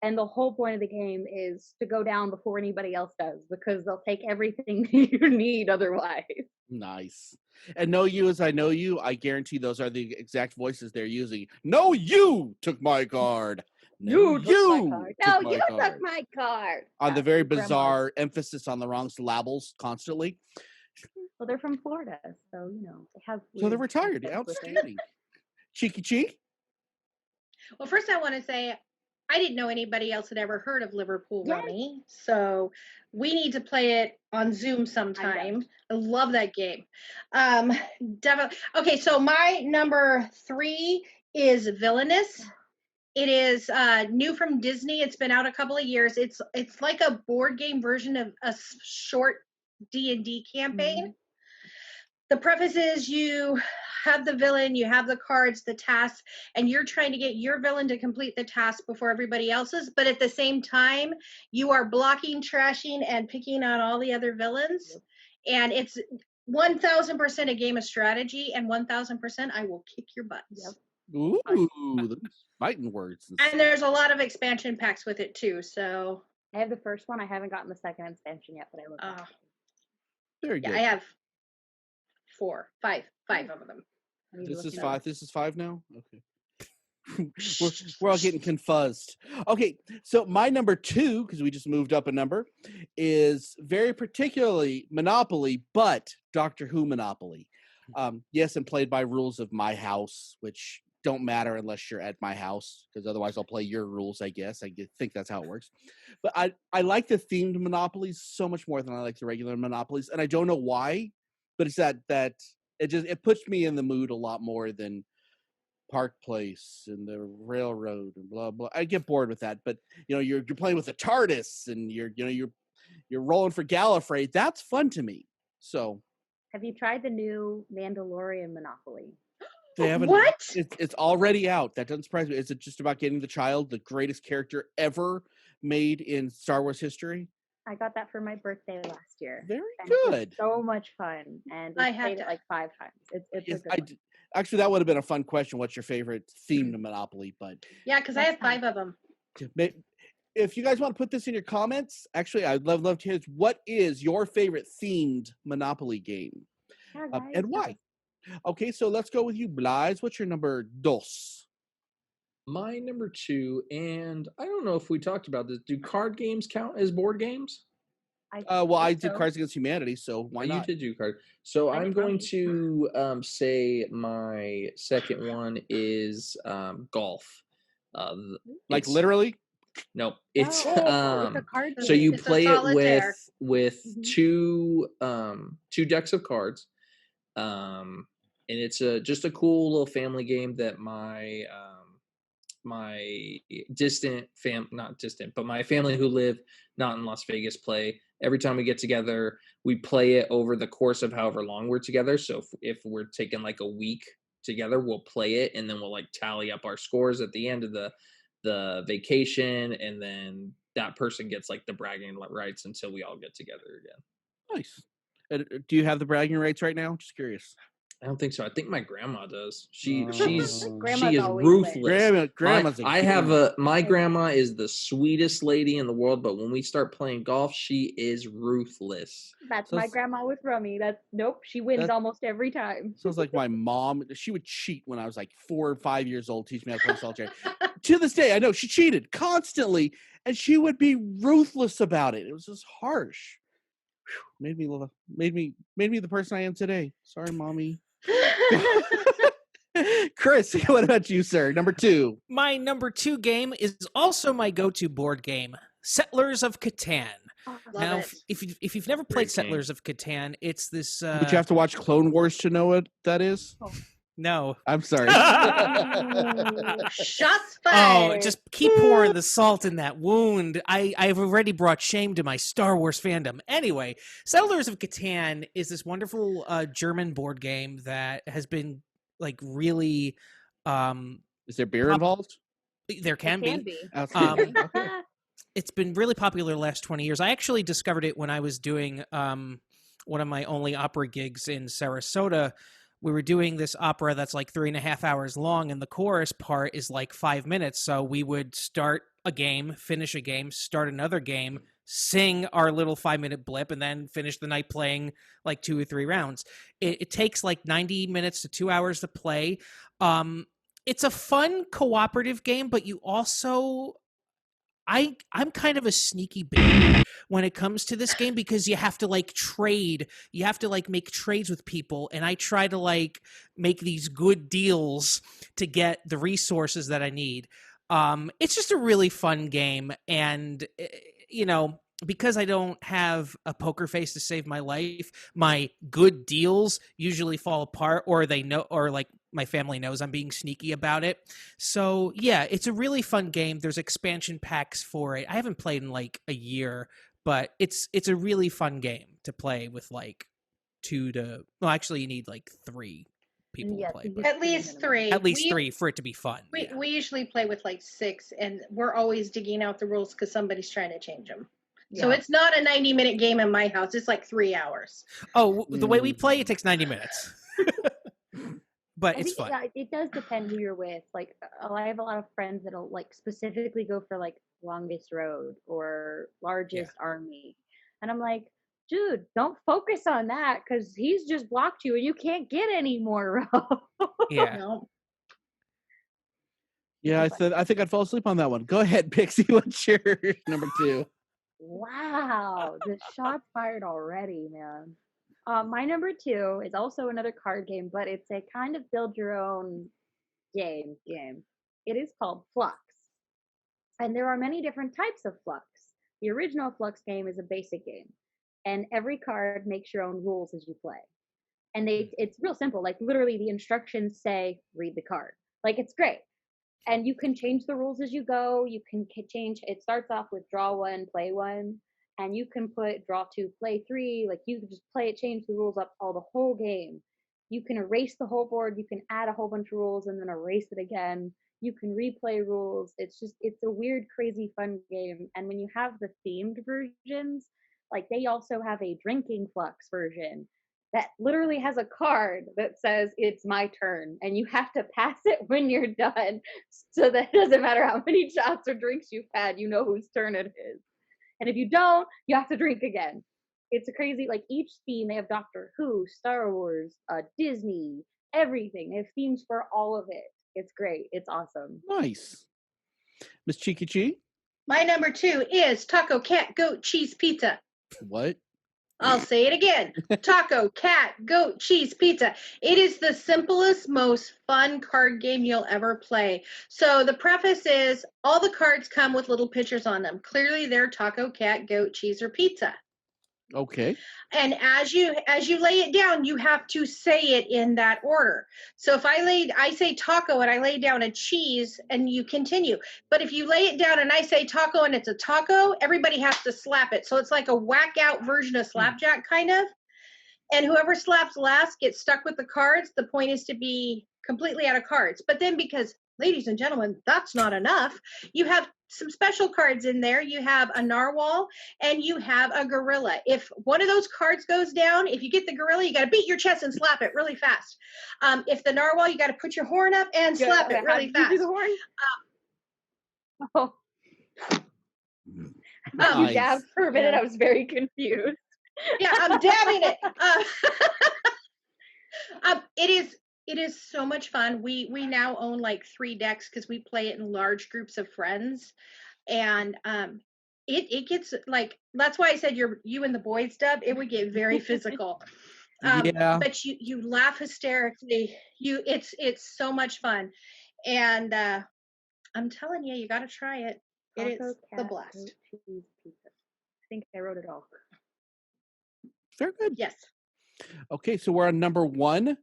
And the whole point of the game is to go down before anybody else does, because they'll take everything you need otherwise. Nice. And know you as I know you, I guarantee those are the exact voices they're using. No, you took my card. No, you took my card. On the very bizarre emphasis on the wrong syllables constantly. Well, they're from Florida, so they have. So they're retired. Outstanding. Cheeky cheek. Well, first I want to say I didn't know anybody else had ever heard of Liverpool Rummy, so we need to play it on Zoom sometime. I love that game. Okay, so my number 3 is Villainous. It is new from Disney. It's been out a couple of years. It's like a board game version of a short D&D campaign. Mm-hmm. The preface is you have the villain, you have the cards, the tasks, and you're trying to get your villain to complete the task before everybody else's. But at the same time, you are blocking, trashing, and picking on all the other villains. Yep. And it's 1,000% a game of strategy, and 1,000% I will kick your butts. Yep. Ooh, those fighting words. And there's a lot of expansion packs with it too. So I have the first one. I haven't gotten the second expansion yet, but I look. Very good. I have 5 of them. This is 5. This is 5 now. Okay. we're all getting confused. Okay, so my number 2, because we just moved up a number, is very particularly Monopoly, but Doctor Who Monopoly. Yes, and played by rules of my house, which don't matter unless you're at my house, because otherwise I'll play your rules, I guess. I think that's how it works. But I like the themed Monopolies so much more than I like the regular Monopolies, and I don't know why, but it's that it puts me in the mood a lot more than Park Place and the Railroad and blah blah. I get bored with that, but you're playing with the TARDIS and you're rolling for Gallifrey. That's fun to me. So, have you tried the new Mandalorian Monopoly? They haven't. What? It's already out. That doesn't surprise me. Is it just about getting the child, the greatest character ever made in Star Wars history? I got that for my birthday last year. Very good. It was so much fun, and I played it like 5 times. It's a good one. Actually, that would have been a fun question. What's your favorite themed Monopoly? But yeah, because I have 5 of them. If you guys want to put this in your comments, actually, I'd love to hear what is your favorite themed Monopoly game, and why. Okay, so let's go with you, Blaise. What's your number 2? My number 2, and I don't know if we talked about this. Do card games count as board games? I did Cards Against Humanity, so why not? You did do cards. So I'm going to say my second one is golf. Like literally? No, it's it's a card game. so you It's play it with Mm-hmm. two decks of cards. And it's just a cool little family game that my my family who live not in Las Vegas play. Every time we get together, we play it over the course of however long we're together. So if we're taking like a week together, we'll play it, and then we'll like tally up our scores at the end of the vacation, and then that person gets like the bragging rights until we all get together again. Nice. Do you have the bragging rights right now? Just curious. I don't think so. I think my grandma does. She is Grandma's ruthless. Grandma's my grandma is the sweetest lady in the world, but when we start playing golf, she is ruthless. That's my grandma with rummy. She wins almost every time. Sounds like my mom. She would cheat when I was like 4 or 5 years old, teach me how to play solitaire. To this day, I know she cheated constantly, and she would be ruthless about it. It was just harsh. Made me the person I am today. Sorry, mommy. Chris, what about you, sir? Number 2. My number 2 game is also my go-to board game, Settlers of Catan. Now, if you've never played Settlers of Catan, it's this. But you have to watch Clone Wars to know what that is. Oh. No, I'm sorry. Shots fired. Oh, just keep pouring the salt in that wound. I've already brought shame to my Star Wars fandom. Anyway, Settlers of Catan is this wonderful German board game that has been like really. Is there beer involved? There can be. Okay. It's been really popular the last 20 years. I actually discovered it when I was doing one of my only opera gigs in Sarasota. We were doing this opera that's like 3.5 hours long, and the chorus part is like 5 minutes. So we would start a game, finish a game, start another game, sing our little 5-minute blip, and then finish the night playing like 2 or 3 rounds. It takes like 90 minutes to 2 hours to play. It's a fun cooperative game, but you also... I'm kind of a sneaky bitch when it comes to this game because you have to like trade. You have to like make trades with people, and I try to like make these good deals to get the resources that I need. It's just a really fun game, and you know, because I don't have a poker face to save my life, my good deals usually fall apart, or they know, or like my family knows I'm being sneaky about it. So yeah, it's a really fun game. There's expansion packs for it. I haven't played in like a year, but it's a really fun game to play with like 2 to, well, actually you need like 3 people to play. At least 3. At least 3 for it to be fun. We usually play with like 6, and we're always digging out the rules because somebody's trying to change them. Yeah. So it's not a 90-minute game in my house. It's like 3 hours. Oh, the way we play, it takes 90 minutes. But it's fun. It does depend who you're with. Like, I have a lot of friends that'll like specifically go for like longest road or largest army, and I'm like, dude, don't focus on that because he's just blocked you and you can't get any more row. Yeah. No. Yeah, I think I'd fall asleep on that one. Go ahead, Pixie. What's your number 2? Wow, the shots fired already, man. My number 2 is also another card game, but it's a kind of build your own game. It is called Flux. And there are many different types of Flux. The original Flux game is a basic game, and every card makes your own rules as you play. And it's real simple. Like literally the instructions say, read the card. Like it's great. And you can change the rules as you go. You can change, it starts off with draw 1, play 1. And you can put draw 2, play 3. Like you can just play it, change the rules up all the whole game. You can erase the whole board. You can add a whole bunch of rules and then erase it again. You can replay rules. It's a weird, crazy, fun game. And when you have the themed versions, like they also have a drinking Flux version that literally has a card that says it's my turn, and you have to pass it when you're done, so that it doesn't matter how many shots or drinks you've had, you know whose turn it is. And if you don't, you have to drink again. It's a crazy, like each theme, they have Doctor Who, Star Wars, Disney, everything. They have themes for all of it. It's great. It's awesome. Nice. Miss Cheeky Chee? My number 2 is Taco Cat Goat Cheese Pizza. What? I'll say it again. Taco Cat Goat Cheese Pizza. It is the simplest, most fun card game you'll ever play. So the preface is all the cards come with little pictures on them. Clearly they're Taco Cat Goat Cheese or Pizza. Okay. And as you lay it down, you have to say it in that order. So if I say taco and I lay down a cheese and you continue. But if you lay it down and I say taco and it's a taco, everybody has to slap it. So it's like a whack out version of slapjack kind of. And whoever slaps last gets stuck with the cards. The point is to be completely out of cards. But then because, ladies and gentlemen, that's not enough, you have some special cards in there. You have a narwhal and you have a gorilla. If one of those cards goes down, if you get the gorilla, you got to beat your chest and slap it really fast. If the narwhal, you got to put your horn up and slap it really fast. You do the horn? Nice. You dabbed for a minute. I was very confused. Yeah, I'm dabbing it. It is so much fun. We now own like 3 decks because we play it in large groups of friends. And it gets like, that's why I said you and the boys, Dub, it would get very physical. Yeah. But you laugh hysterically. It's so much fun. And I'm telling you, you got to try it. It is the blast. Cheese pizza. I think I wrote it all. Very good. Yes. Okay, so we're on number 1.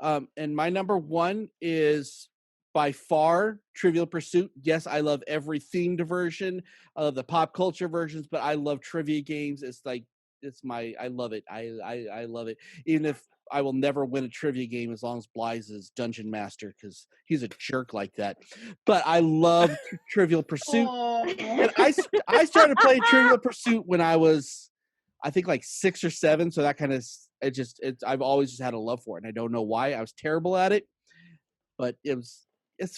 And my number 1 is by far Trivial Pursuit. Yes, I love every themed version. I love the pop culture versions, but I love trivia games. I love it. I love it. Even if I will never win a trivia game as long as Blythe is Dungeon Master, because he's a jerk like that. But I love Trivial Pursuit. And I started playing Trivial Pursuit when I was, I think, like 6 or 7. So that kind of, I've always just had a love for it. And I don't know why. I was terrible at it, but it's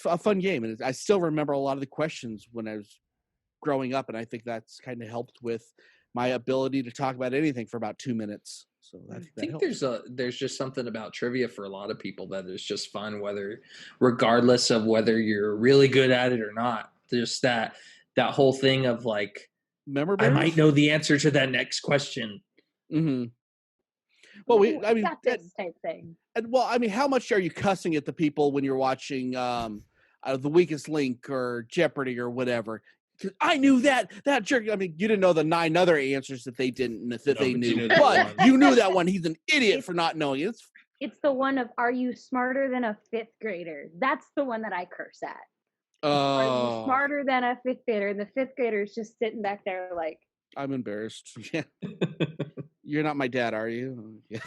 a fun game. And I still remember a lot of the questions when I was growing up. And I think that's kind of helped with my ability to talk about anything for about 2 minutes. So I think there's just something about trivia for a lot of people that is just fun, regardless of whether you're really good at it or not. Just that whole thing of like, I might know the answer to that next question. Mm-hmm. Well, got this type thing. And how much are you cussing at the people when you're watching The Weakest Link or Jeopardy or whatever? I knew that jerk. You didn't know the 9 other answers that they didn't, they knew. But you knew that one. He's an idiot for not knowing it. It's the one of, are you smarter than a 5th grader? That's the one that I curse at. Are you smarter than a 5th grader? And the 5th grader is just sitting back there like, I'm embarrassed. Yeah. You're not my dad, are you? Yeah.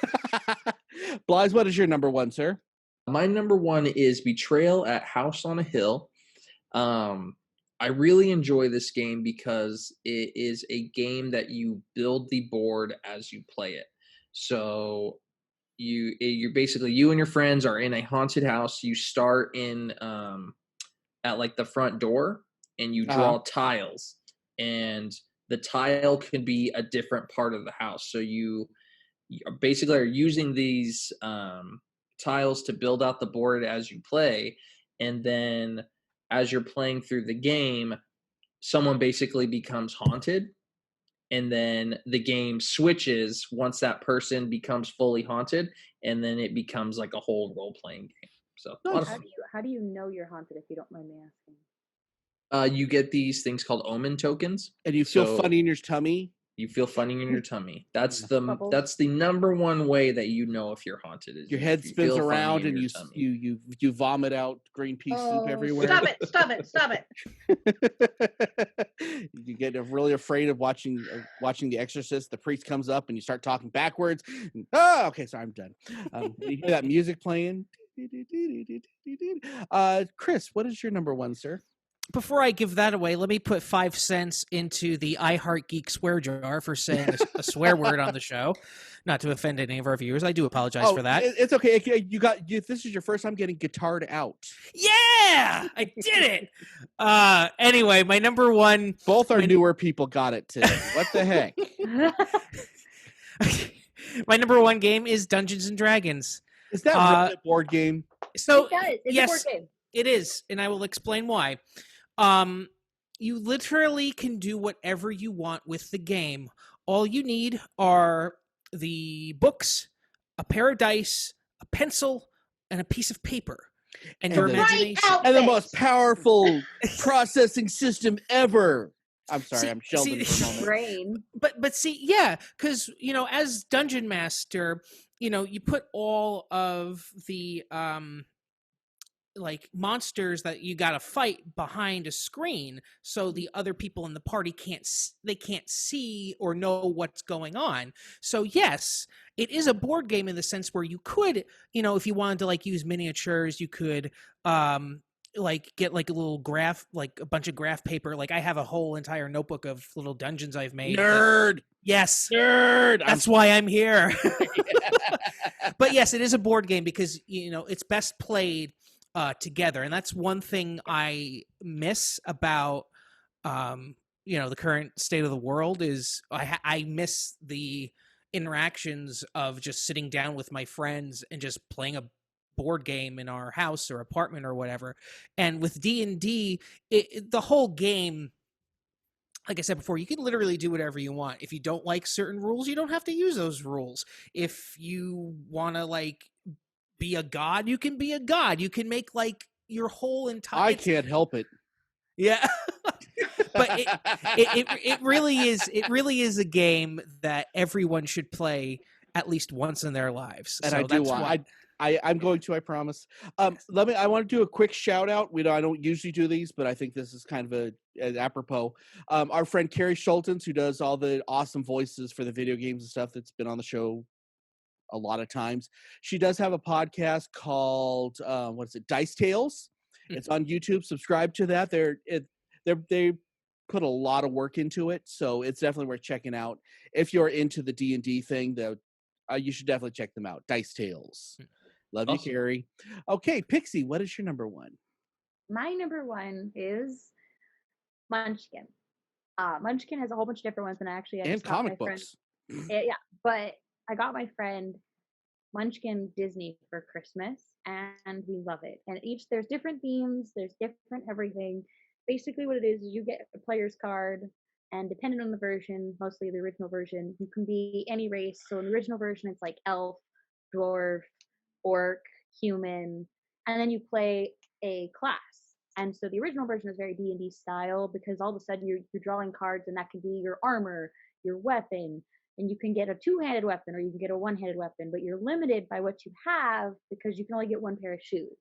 Blythe, what is your number 1, sir? My number 1 is Betrayal at House on a Hill. I really enjoy this game because it is a game that you build the board as you play it. So you're basically, you and your friends are in a haunted house. You start in at like the front door, and you draw tiles, and the tile can be a different part of the house. So you basically are using these tiles to build out the board as you play, and then as you're playing through the game, someone basically becomes haunted, and then the game switches once that person becomes fully haunted, and then it becomes like a whole role-playing game. So how do you know you're haunted, if you don't mind me asking? You get these things called omen tokens, and you feel funny in your tummy. You feel funny in your tummy. That's the number 1 way that you know if you're haunted. Is your head spins around and you vomit out green pea soup everywhere. Stop it. You get really afraid of watching The Exorcist. The priest comes up and you start talking backwards. Okay, sorry, I'm done. You hear that music playing. Chris, what is your number 1, sir? Before I give that away, let me put 5 cents into the I Heart Geek swear jar for saying a swear word on the show. Not to offend any of our viewers. I do apologize for that. It's okay. This is your first time getting guitared out. Yeah! I did it! Anyway, my number 1... Both our newer people got it today. What the heck? My number 1 game is Dungeons & Dragons. Is that really a board game? So, it's yes, a board game. It is, and I will explain why. You literally can do whatever you want with the game. All you need are the books, a pair of dice, a pencil, and a piece of paper. And your imagination. And the most powerful processing system ever. I'm sorry, I'm Sheldon for a moment. Brain. But see, yeah, because, as Dungeon Master, you put all of the like monsters that you got to fight behind a screen, so the other people in the party can't see or know what's going on. So yes, it is a board game in the sense where you could, if you wanted to like use miniatures, you could like get like a little graph, like a bunch of graph paper. Like I have a whole entire notebook of little dungeons I've made. Nerd. Yes. Nerd. That's why I'm here. But yes, it is a board game because, it's best played together. And that's one thing I miss about, the current state of the world is I miss the interactions of just sitting down with my friends and just playing a board game in our house or apartment or whatever. And with D&D, the whole game like I said before, you can literally do whatever you want. If you don't like certain rules, you don't have to use those rules. If you want to like be a god, you can be a god. You can make like your whole entire. I can't help it. Yeah, but it really is. It really is a game that everyone should play at least once in their lives. And so I do want. I'm going to. I promise. I want to do a quick shout out. I don't usually do these, but I think this is kind of an apropos. Our friend Carrie Schultens, who does all the awesome voices for the video games and stuff, that's been on the show a lot of times. She does have a podcast called what is it? Dice Tales. It's on YouTube. Subscribe to that. They put a lot of work into it, so it's definitely worth checking out. If you're into the D&D thing, though, you should definitely check them out. Dice Tales. Love you, Carrie. Okay, Pixie, what is your number one? My number one is Munchkin. Munchkin has a whole bunch of different ones, and and comic books. Yeah, but I got my friend Munchkin Disney for Christmas, and we love it. And there's different themes, there's different everything. Basically, what it is you get a player's card, and depending on the version, mostly the original version, you can be any race. So in the original version, it's like elf, dwarf, orc, human, and then you play a class. And so the original version is very D&D style because all of a sudden you're drawing cards, and that can be your armor, your weapon, and you can get a two-handed weapon or you can get a one-handed weapon, but you're limited by what you have because you can only get one pair of shoes.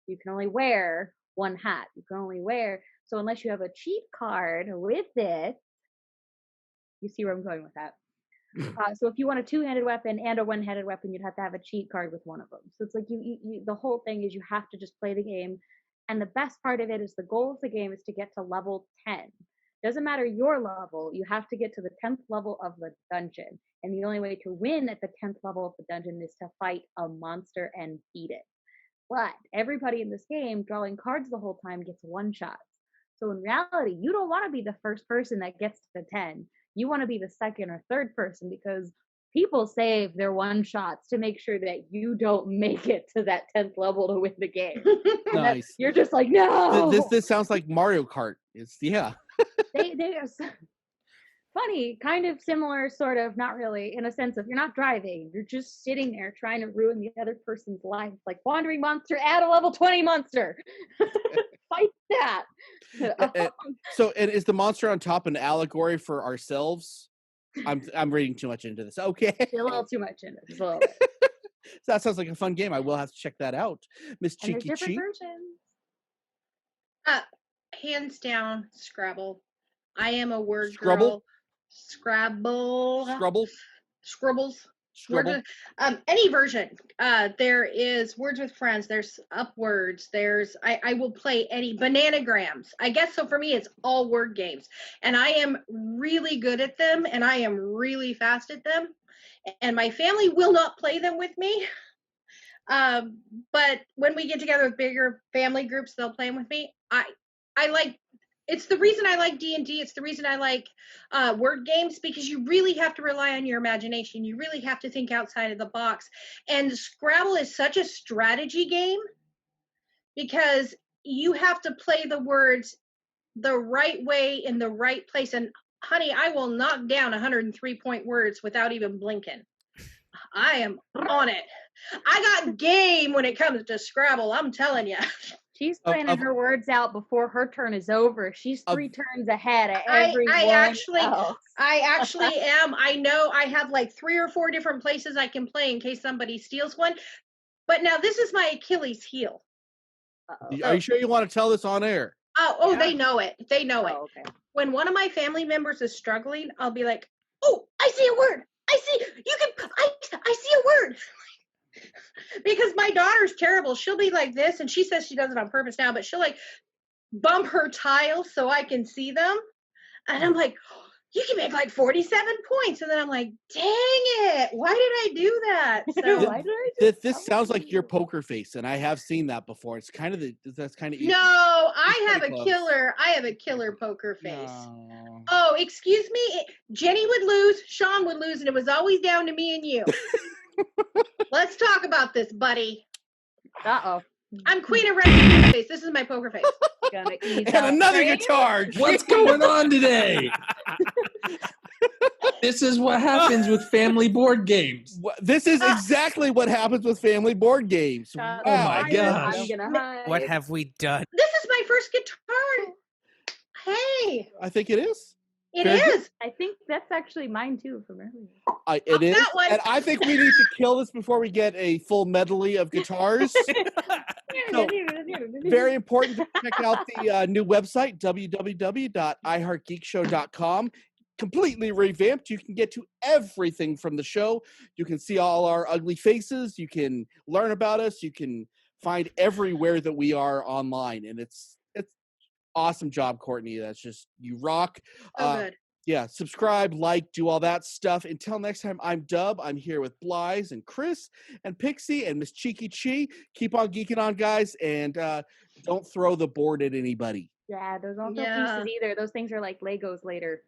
You can only wear one hat. You can only wear, so unless you have a cheat card with it, you see where I'm going with that. So if you want a two-handed weapon and a one-handed weapon, you'd have to have a cheat card with one of them. So it's like you the whole thing is you have to just play the game. And the best part of it is the goal of the game is to get to level 10. Doesn't matter your level, you have to get to the 10th level of the dungeon. And the only way to win at the 10th level of the dungeon is to fight a monster and beat it. But everybody in this game drawing cards the whole time gets one-shots. So in reality, you don't want to be the first person that gets to 10. You want to be the second or third person because people save their one-shots to make sure that you don't make it to that 10th level to win the game. Nice. You're just like, no. This sounds like Mario Kart. They are funny, kind of similar, sort of, not really, in a sense of you're not driving. You're just sitting there trying to ruin the other person's life. Like wandering monster, add a level 20 monster. Fight that. So, and is the monster on top an allegory for ourselves? I'm reading too much into this. Okay. A little too much into it. A little bit. That sounds like a fun game. I will have to check that out. Miss Cheeky Cheek. Hands down, Scrabble. I am a word Scrabble? girl. Scrabble. Scribbles. Scrabble. Any version. There is Words with Friends. There's Upwards. There's I will play any Bananagrams. I guess so. For me, it's all word games, and I am really good at them, and I am really fast at them. And my family will not play them with me. But when we get together with bigger family groups, they'll play them with me. I like. It's the reason I like D&D. It's the reason I like word games, because you really have to rely on your imagination. You really have to think outside of the box. And Scrabble is such a strategy game because you have to play the words the right way in the right place. And honey, I will knock down 103-point words without even blinking. I am on it. I got game when it comes to Scrabble. I'm telling you. She's planning her words out before her turn is over. She's 3 turns ahead of everyone else. I actually am. I know I have like 3 or 4 different places I can play in case somebody steals one. But now this is my Achilles heel. Are you sure you want to tell this on air? Yeah. They know it. They know it. Okay. When one of my family members is struggling, I'll be like, "Oh, I see a word. I see a word." Because my daughter's terrible. She'll be like this, and she says she does it on purpose now, but she'll like bump her tiles so I can see them. And I'm like, you can make like 47 points. And then I'm like, dang it. Why did I do that? So this sounds like your poker face, and I have seen that before. It's kind of easy. No, I have a killer poker face. No. Oh, excuse me. Jenny would lose, Sean would lose, and it was always down to me and you. Let's talk about this, buddy. Uh-oh. I'm queen of red face. This is my poker face. Gonna ease And out another train. guitar. What's going on today? This is what happens with family board games. This is exactly what happens with family board games. Shots Oh my fired, gosh. I'm gonna hide. What have we done? This is my first guitar. Hey, I think it is. it Very good. is. I think that's actually mine too from earlier. It is. that one. And I think we need to kill this before we get a full medley of guitars. So, very important to check out the new website, www.iheartgeekshow.com. Completely revamped. You can get to everything from the show. You can see all our ugly faces. You can learn about us. You can find everywhere that we are online. And it's awesome job, Courtney. That's just, you rock. So good. Yeah, subscribe, like, do all that stuff. Until next time, I'm Dub. I'm here with Blythe and Chris and Pixie and Miss Cheeky Chi. Keep on geeking on, guys, and don't throw the board at anybody. Yeah, those don't feel Yeah. pieces either. Those things are like Legos later.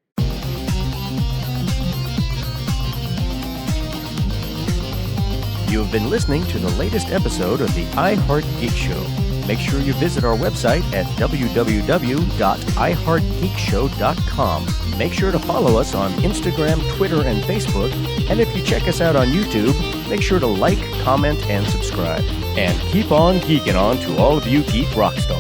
You have been listening to the latest episode of the I Heart Geek Show. Make sure you visit our website at www.iheartgeekshow.com. Make sure to follow us on Instagram, Twitter, and Facebook. And if you check us out on YouTube, make sure to like, comment, and subscribe. And keep on geeking on to all of you geek rock stars.